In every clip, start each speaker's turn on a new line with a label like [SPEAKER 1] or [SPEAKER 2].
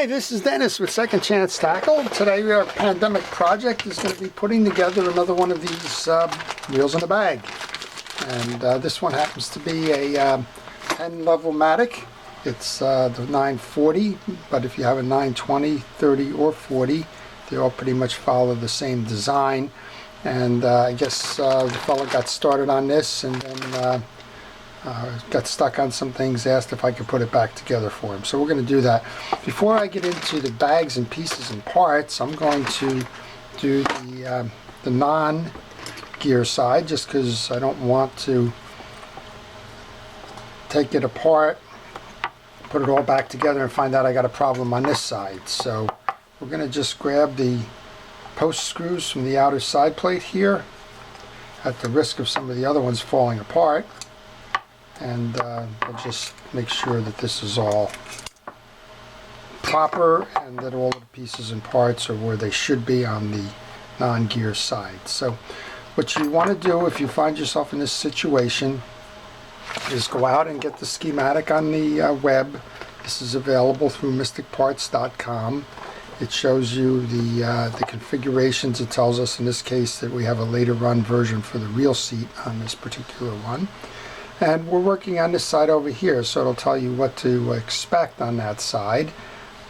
[SPEAKER 1] Hi, this is Dennis with Second Chance Tackle. Today our pandemic project is going to be putting together another one of these wheels in a bag. And this one happens to be a Penn Levelmatic. It's the 940, but if you have a 920, 30, or 40, they all pretty much follow the same design. And I guess the fellow got started on this and then got stuck on some things, asked if I could put it back together for him. So we're going to do that. Before I get into the bags and pieces and parts, I'm going to do the non-gear side, just because I don't want to take it apart, put it all back together and find out I got a problem on this side. So we're going to just grab the post screws from the outer side plate here, at the risk of some of the other ones falling apart. And we'll just make sure that this is all proper and that all the pieces and parts are where they should be on the non-gear side. So what you want to do if you find yourself in this situation is go out and get the schematic on the web. This is available through mysticparts.com. It shows you the configurations. It tells us in this case that we have a later run version for the real seat on this particular one. And we're working on this side over here, so it'll tell you what to expect on that side.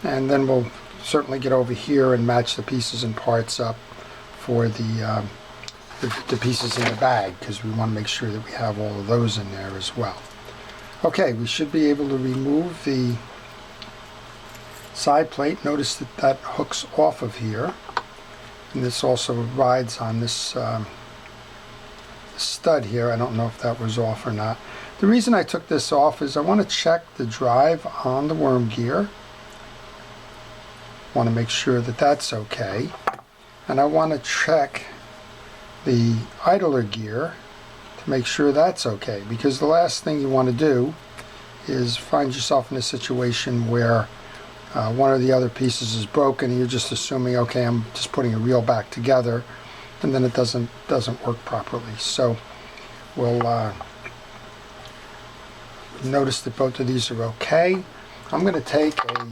[SPEAKER 1] And then we'll certainly get over here and match the pieces and parts up for the pieces in the bag, because we want to make sure that we have all of those in there as well. Okay, we should be able to remove the side plate. Notice that that hooks off of here. And this also rides on this stud here. I don't know if that was off or not. The reason I took this off is I want to check the drive on the worm gear. Want to make sure that that's okay. And I want to check the idler gear to make sure that's okay, because the last thing you want to do is find yourself in a situation where one or the other pieces is broken and you're just assuming, okay, I'm just putting a reel back together, and then it doesn't work properly. So we'll notice that both of these are okay. I'm going to take a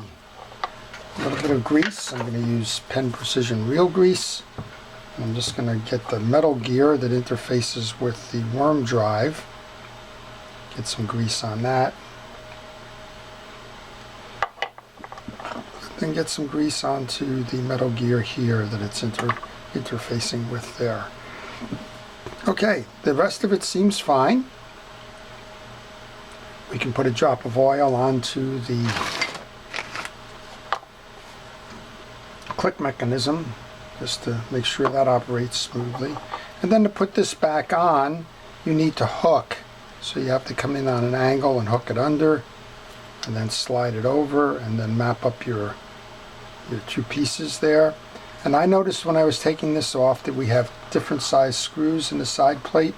[SPEAKER 1] little bit of grease. I'm going to use Penn Precision Reel Grease. I'm just going to get the metal gear that interfaces with the worm drive. Get some grease on that. Then get some grease onto the metal gear here that it's interfacing with there. Okay, the rest of it seems fine. We can put a drop of oil onto the click mechanism just to make sure that operates smoothly. And then to put this back on, you need to hook. So you have to come in on an angle and hook it under, and then slide it over, and then map up your two pieces there. And I noticed when I was taking this off that we have different size screws in the side plate.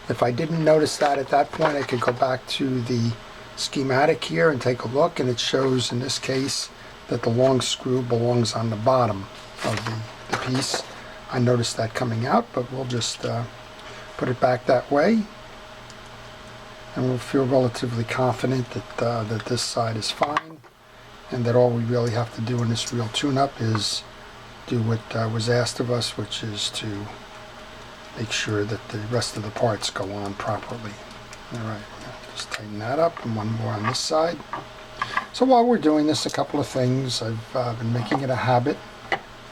[SPEAKER 1] If I didn't notice that at that point, I could go back to the schematic here and take a look, and it shows in this case that the long screw belongs on the bottom of the piece. I noticed that coming out, but we'll just put it back that way, and we'll feel relatively confident that this side is fine, and that all we really have to do in this reel tune-up is do what was asked of us, which is to make sure that the rest of the parts go on properly. Alright, just tighten that up, and one more on this side. So while we're doing this, a couple of things. I've been making it a habit,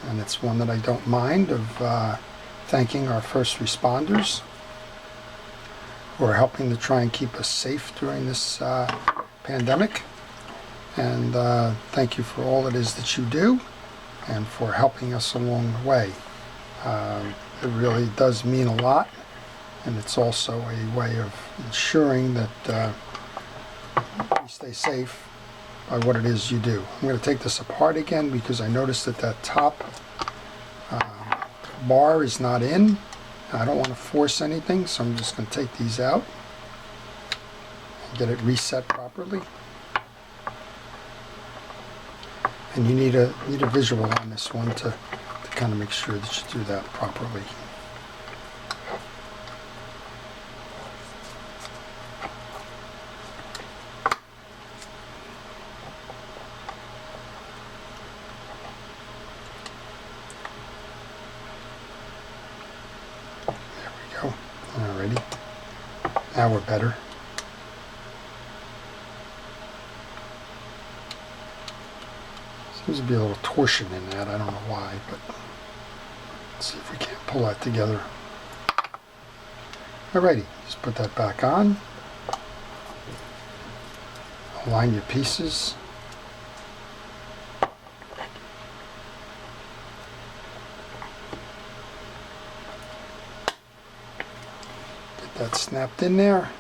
[SPEAKER 1] and it's one that I don't mind, of thanking our first responders who are helping to try and keep us safe during this pandemic. And thank you for all it is that you do, and for helping us along the way. It really does mean a lot, and it's also a way of ensuring that we stay safe by what it is you do. I'm going to take this apart again because I noticed that that top bar is not in. I don't want to force anything, so I'm just going to take these out and get it reset properly. And you need a visual on this one to kind of make sure that you do that properly. Now we're better. Seems to be a little torsion in that. I don't know why, but let's see if we can't pull that together. Alrighty, just put that back on. Align your pieces. Get that snapped in there.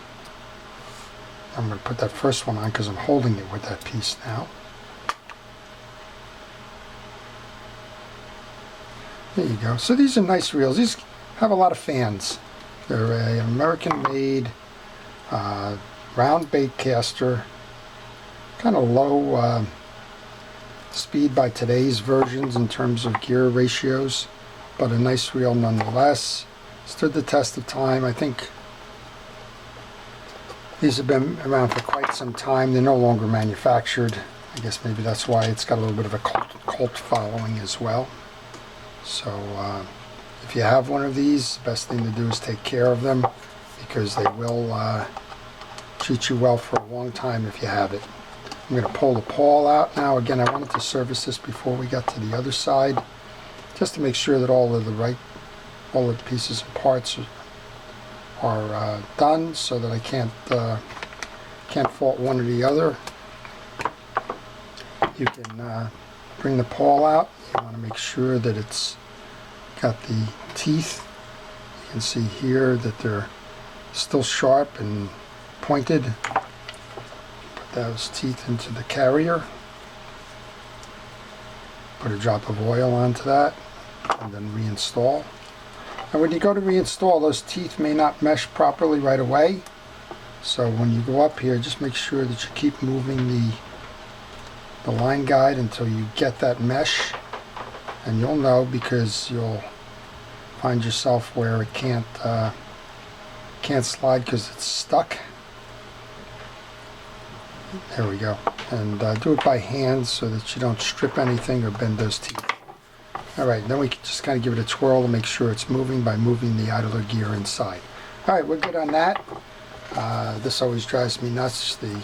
[SPEAKER 1] I'm going to put that first one on because I'm holding it with that piece now. There you go. So these are nice reels. These have a lot of fans. They're an American-made round bait caster. Kind of low speed by today's versions in terms of gear ratios, but a nice reel nonetheless. Stood the test of time. I think these have been around for quite some time. They're no longer manufactured. I guess maybe that's why it's got a little bit of a cult following as well. So if you have one of these, the best thing to do is take care of them, because they will treat you well for a long time if you have it. I'm going to pull the pawl out now. Again, I wanted to service this before we got to the other side, just to make sure that all of the pieces and parts are done, so that I can't fault one or the other. You can bring the pawl out. You want to make sure that it's got the teeth. You can see here that they're still sharp and pointed. Put those teeth into the carrier. Put a drop of oil onto that, and then reinstall. And when you go to reinstall, those teeth may not mesh properly right away. So when you go up here, just make sure that you keep moving the line guide until you get that mesh. And you'll know, because you'll find yourself where it can't slide because it's stuck. There we go. And do it by hand so that you don't strip anything or bend those teeth. Alright, then we can just kind of give it a twirl to make sure it's moving by moving the idler gear inside. Alright, we're good on that. This always drives me nuts, the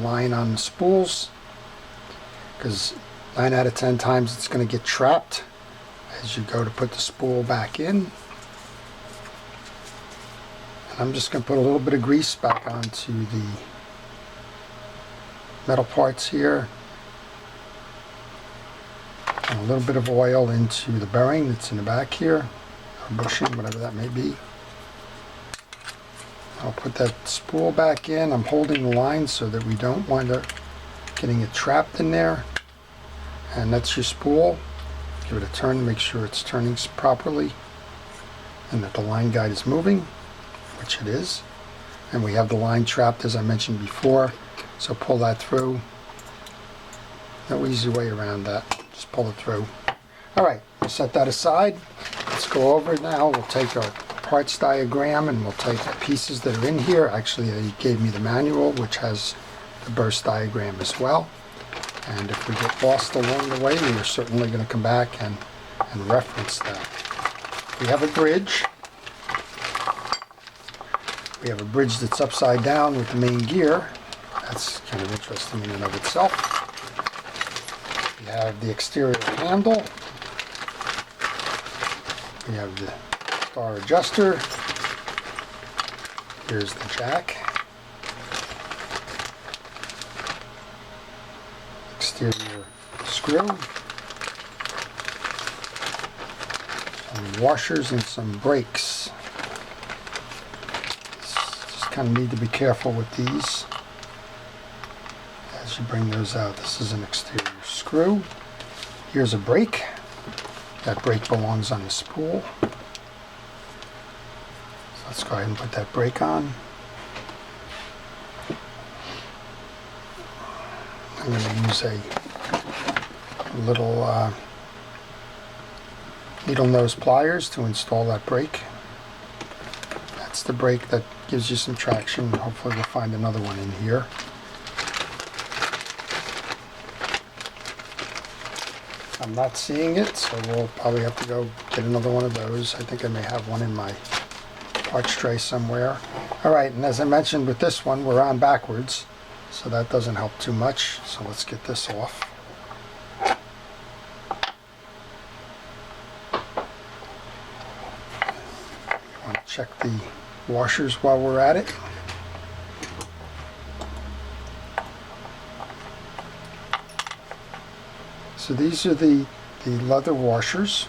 [SPEAKER 1] line on the spools, because 9 out of 10 times it's going to get trapped as you go to put the spool back in. And I'm just going to put a little bit of grease back onto the metal parts here, and a little bit of oil into the bearing that's in the back here, or bushing, whatever that may be. I'll put that spool back in. I'm holding the line so that we don't wind up getting it trapped in there. And that's your spool. Give it a turn, make sure it's turning properly and that the line guide is moving, which it is. And we have the line trapped, as I mentioned before, so pull that through. No easy way around that, just pull it through. Alright, we'll set that aside. Let's go over it now. We'll take our parts diagram and we'll take the pieces that are in here. Actually, they gave me the manual, which has the burst diagram as well. And if we get lost along the way, we are certainly going to come back and reference that. We have a bridge. We have a bridge that's upside down with the main gear. That's kind of interesting in and of itself. We have the exterior handle. We have the star adjuster. Here's the jack. Exterior screw. Some washers and some brakes. Just kind of need to be careful with these as you bring those out. This is an exterior screw. Here's a brake. That brake belongs on the spool. So let's go ahead and put that brake on. I'm going to use a little needle nose pliers to install that brake. That's the brake that gives you some traction. Hopefully we'll find another one in here. I'm not seeing it, so we'll probably have to go get another one of those. I think I may have one in my parts tray somewhere. Alright, and as I mentioned with this one, we're on backwards, so that doesn't help too much. So let's get this off. You want to check the washers while we're at it. So these are the leather washers.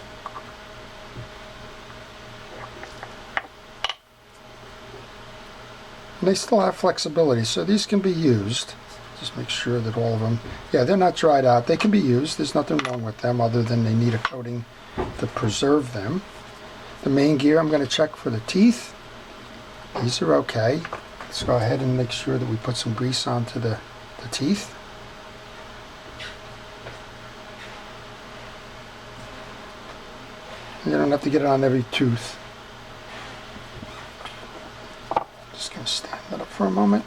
[SPEAKER 1] And they still have flexibility, so these can be used. Just make sure that all of them, yeah, they're not dried out. They can be used. There's nothing wrong with them other than they need a coating to preserve them. The main gear, I'm going to check for the teeth. These are okay. Let's go ahead and make sure that we put some grease onto the teeth. You don't have to get it on every tooth. Just going to stand that up for a moment.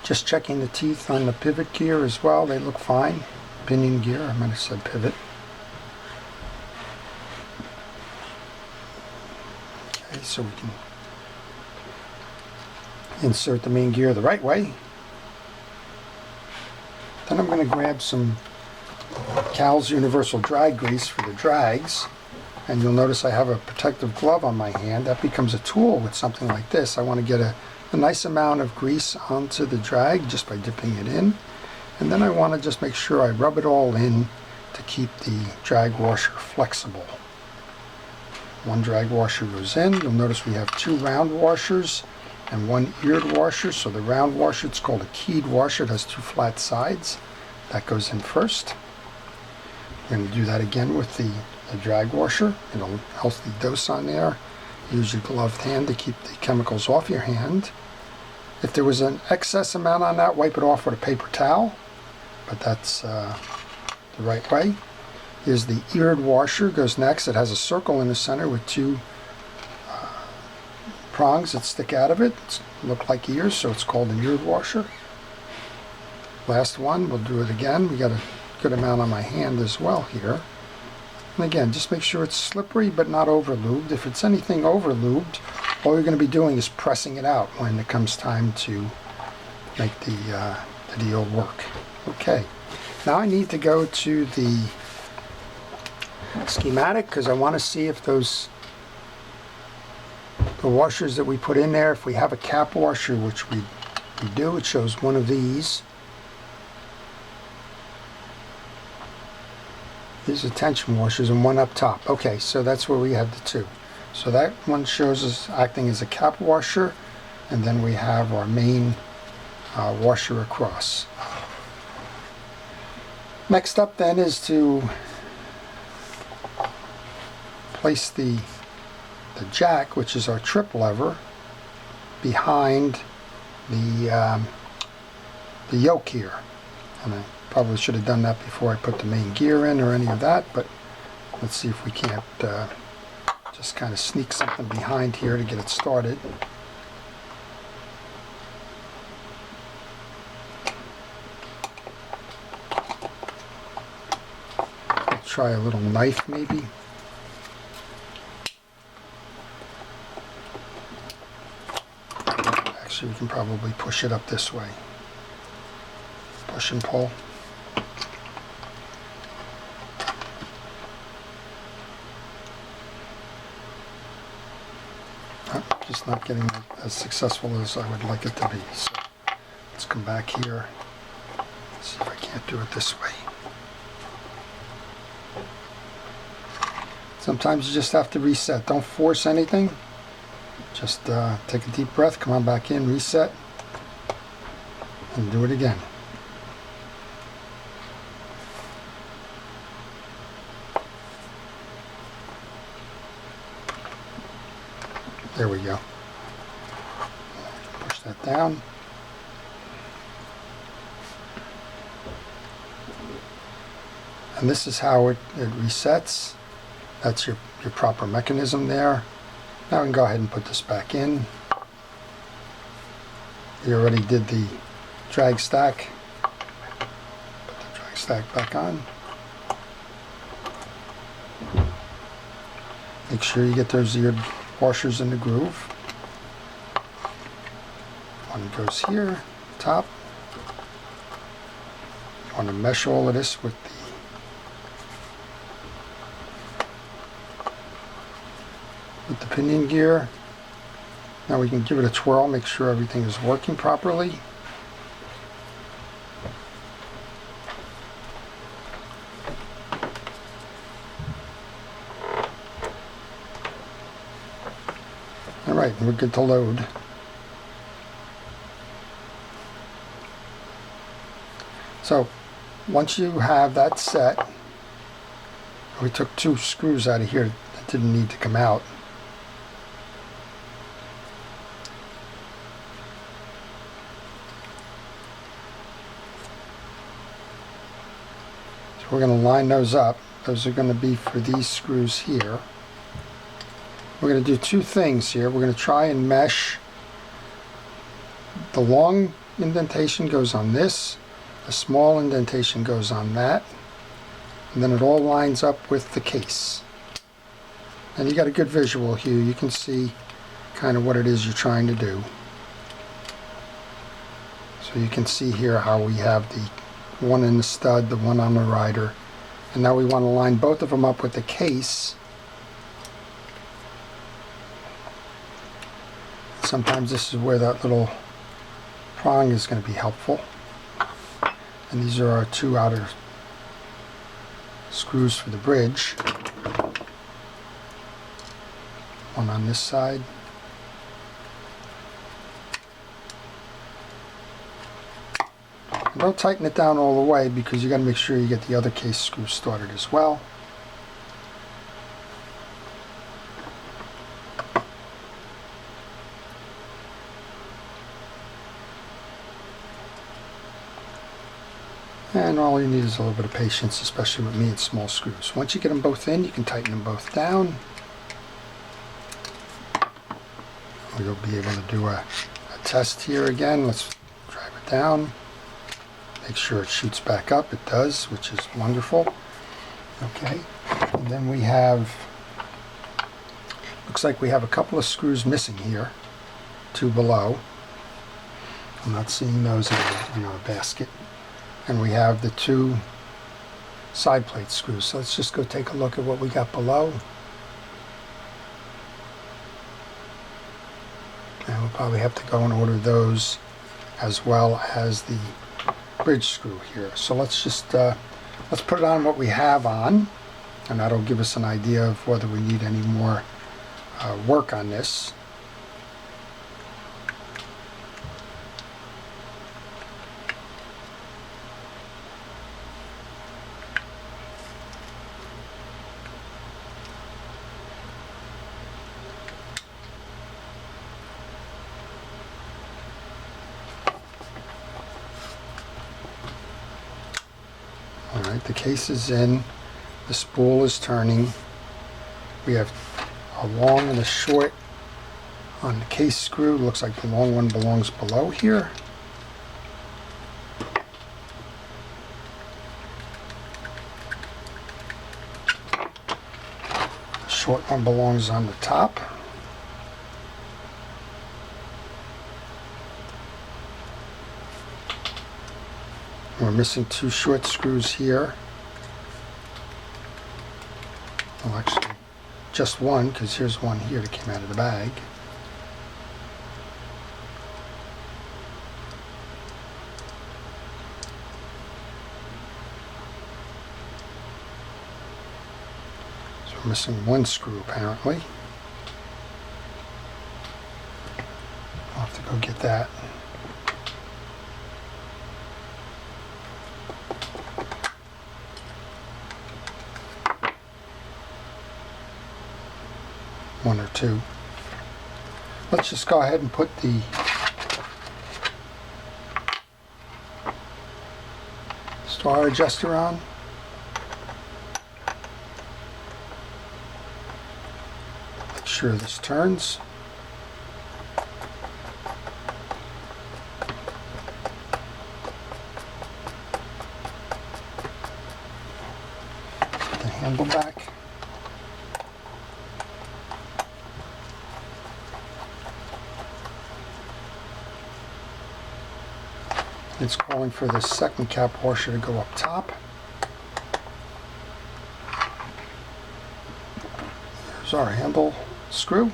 [SPEAKER 1] Just checking the teeth on the pivot gear as well. They look fine. Pinion gear, I might have said pivot. Okay, so we can insert the main gear the right way. Then I'm going to grab some Cal's Universal Drag Grease for the drags, and you'll notice I have a protective glove on my hand. That becomes a tool with something like this. I want to get a nice amount of grease onto the drag just by dipping it in, and then I want to just make sure I rub it all in to keep the drag washer flexible. One drag washer goes in. You'll notice we have two round washers and one eared washer. So the round washer, it's called a keyed washer. It has two flat sides. That goes in first. We're going to do that again with the drag washer. It'll healthy dose on there. Use your gloved hand to keep the chemicals off your hand. If there was an excess amount on that, wipe it off with a paper towel, but that's the right way. Here's the eared washer, goes next. It has a circle in the center with two prongs that stick out of it. Look like ears, so it's called an eared washer. Last one, we'll do it again. We got a good amount on my hand as well here. And again, just make sure it's slippery but not over lubed. If it's anything over lubed, all you're going to be doing is pressing it out when it comes time to make the deal work. Okay, now I need to go to the schematic because I want to see if the washers that we put in there, if we have a cap washer, which we do, it shows one of these. These are tension washers and one up top. Okay, so that's where we have the two. So that one shows us acting as a cap washer, and then we have our main washer across. Next up then is to place the jack, which is our trip lever, behind the yoke here. And I probably should have done that before I put the main gear in or any of that, but let's see if we can't just kind of sneak something behind here to get it started. I'll try a little knife maybe. Actually, we can probably push it up this way. Push and pull. Just not getting as successful as I would like it to be. So let's come back here. See if I can't do it this way. Sometimes you just have to reset. Don't force anything. Just take a deep breath, come on back in, reset, and do it again. There we go. Push that down. And this is how it resets. That's your proper mechanism there. Now we can go ahead and put this back in. We already did the drag stack. Put the drag stack back on. Make sure you get those eared washers in the groove. One goes here, top. You want to mesh all of this with the pinion gear. Now we can give it a twirl, make sure everything is working properly. Alright, we're good to load. So, once you have that set, we took 2 screws out of here that didn't need to come out. So we're going to line those up. Those are going to be for these screws here. We're going to do 2 things here. We're going to try and mesh. The long indentation goes on this. A small indentation goes on that, and then it all lines up with the case. And you got a good visual here. You can see kind of what it is you're trying to do. So you can see here how we have the one in the stud, the one on the rider, and now we want to line both of them up with the case. Sometimes this is where that little prong is going to be helpful. And these are our 2 outer screws for the bridge. One on this side. And don't tighten it down all the way because you got to make sure you get the other case screw started as well. And all you need is a little bit of patience, especially with me and small screws. Once you get them both in, you can tighten them both down. We'll be able to do a test here again. Let's drive it down. Make sure it shoots back up. It does, which is wonderful. Okay, and then we have, looks like we have a couple of screws missing here, 2 below. I'm not seeing those in our basket. And we have the 2 side plate screws. So let's just go take a look at what we got below. And we'll probably have to go and order those as well as the bridge screw here. So let's just let's put it on what we have on, and that'll give us an idea of whether we need any more work on this. Alright, the case is in, the spool is turning. We have a long and a short on the case screw. Looks like the long one belongs below here. The short one belongs on the top. We're missing 2 short screws here. Well, actually, just one, because here's one here that came out of the bag. So we're missing 1 screw apparently. I'll have to go get that. One or 2. Let's just go ahead and put the star adjuster on. Make sure this turns. Put the handle back. It's calling for the second cap washer to go up top. There's our handle screw.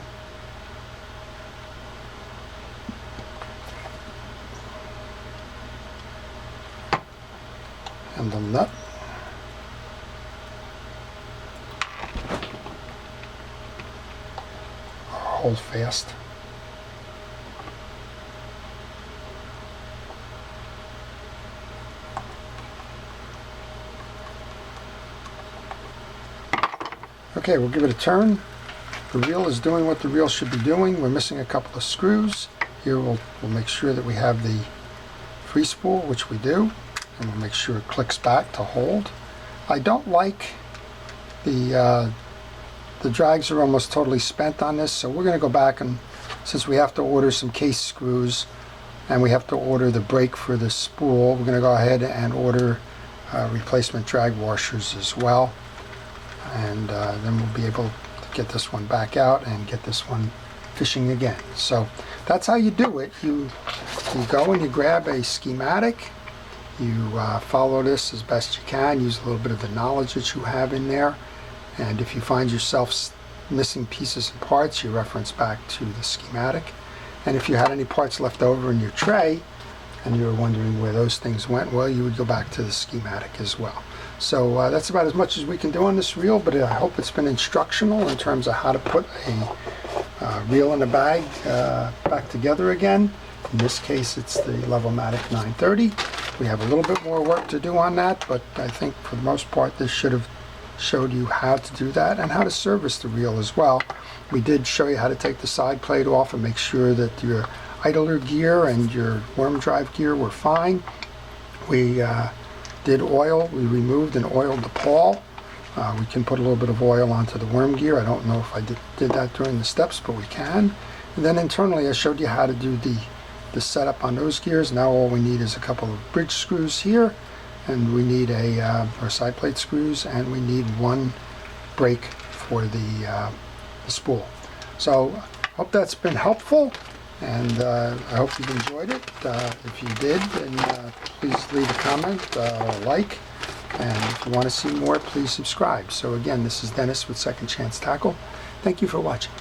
[SPEAKER 1] Handle nut. Hold fast. Okay, we'll give it a turn. The reel is doing what the reel should be doing. We're missing a couple of screws. Here we'll make sure that we have the free spool, which we do, and we'll make sure it clicks back to hold. I don't like the drags are almost totally spent on this, so we're going to go back, and since we have to order some case screws and we have to order the brake for the spool, we're going to go ahead and order replacement drag washers as well, and then we'll be able to get this one back out and get this one fishing again. So that's how you do it. You go and you grab a schematic, you follow this as best you can, use a little bit of the knowledge that you have in there, and if you find yourself missing pieces and parts, you reference back to the schematic. And if you had any parts left over in your tray and you were wondering where those things went, well, you would go back to the schematic as well. So that's about as much as we can do on this reel, but I hope it's been instructional in terms of how to put a reel in a bag back together again. In this case, it's the Levelmatic 930. We have a little bit more work to do on that, but I think for the most part this should have showed you how to do that and how to service the reel as well. We did show you how to take the side plate off and make sure that your idler gear and your worm drive gear were fine. We did oil. We removed and oiled the pawl. We can put a little bit of oil onto the worm gear. I don't know if I did that during the steps, but we can. And then internally I showed you how to do the setup on those gears. Now all we need is a couple of bridge screws here, and we need our side plate screws, and we need one brake for the spool. So hope that's been helpful, and I hope you've enjoyed it. If you did, then please leave a comment or a like, and if you want to see more, please subscribe. So again, this is Dennis with Second Chance Tackle. Thank you for watching.